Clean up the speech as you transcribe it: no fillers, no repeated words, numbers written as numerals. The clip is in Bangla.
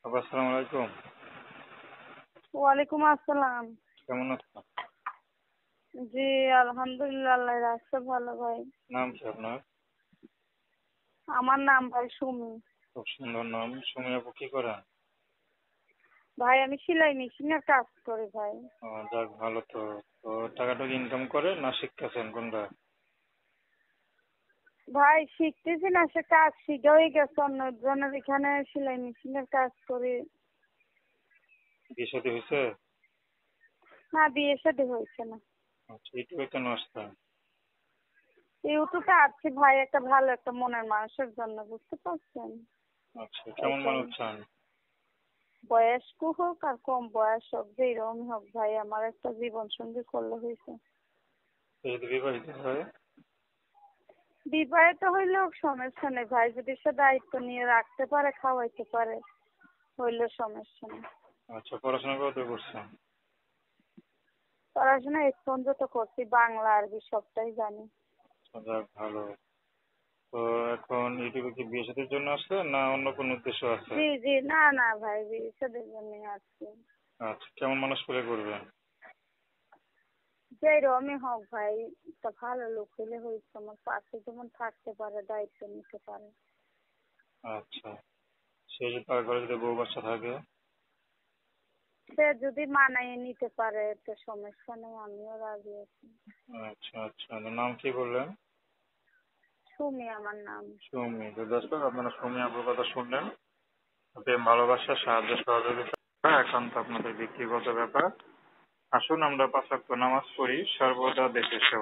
আসসালামু আলাইকুম। ওয়ালাইকুম আসসালাম। কেমন আছেন? জি, আলহামদুলিল্লাহ, আল্লাহ রাখছে ভালো ভাই। নাম কি আপনার? আমার নাম ভাই সুমি। খুব সুন্দর নাম। সুমি আপু কি করেন? ভাই আমি সেলাই মেশিনের কাজ করি ভাই। যাক ভালো তো। তো টাকাটা ইনকাম করে না শিখতেছেন কোনটা? ভাই শিখতেছি না, সে কাজ শিখেই গেছে অন্যজনের এখানে সেলাই মেশিনের কাজ করি। বিয়ে শাদী হয়েছে? না, বিয়ে শাদী হয়েছে না। আচ্ছা, ইউটিউবে কেন আসতেন? ইউটিউবে আসছি ভাই একটা ভালো একটা মনের মানুষের জন্য, বুঝতে পারছেন? আচ্ছা, কেমন এটাই। মানুষ চান? বয়স্ক হোক আর কম বয়স হোক, যেরকম হোক ভাই, আমার একটা জীবন সঙ্গী করলে হয়েছে। সে যদি বিবাহিত হয়? বিবাহিত হইলেও সমস্যা নেই ভাই, যদি সে দায়িত্ব নিয়ে রাখতে পারে, খাওয়াইতে পারে, হইলেও সমস্যা নেই। আচ্ছা, পড়াশোনা কত করছেন? পড়াশোনা এই পর্যন্ত করছি, বাংলা আরবি সবটাই জানি। যাক ভালো। তো এখন ইউটিউবে কি বিয়ে শাদীর জন্য আসছেন না অন্য কোনো উদ্দেশ্য আছে? জি জি, না না ভাই, বিয়ের জন্য আসছি। আচ্ছা, কেমন মানুষ করে করবেন? যেরকমই হোক ভাই, একটা ভালো লোক হইলে হয়েছে, আমার পাশে যেমন থাকতে পারে, দায়িত্ব নিতে পারে। আচ্ছা, সে যদি তার ঘরে যদি বউ বাচ্চা থাকে? সে যদি মানায় নিতে পারে তো সমস্যা নেই, আমিও রাজি আছি। আচ্ছা আচ্ছা, নাম কি বললেন? সুমি আমার নাম। সৌমি। তো দর্শক, আপনারা সৌমি আপুর কথা শুনলেন। প্রেম ভালোবাসা সাহায্য সহযোগিতা একান্ত আপনাদের ব্যক্তিগত ব্যাপার। আসুন আমরা 5 ওয়াক্ত নামাজ পড়ি, সর্বদা দেশের সেবা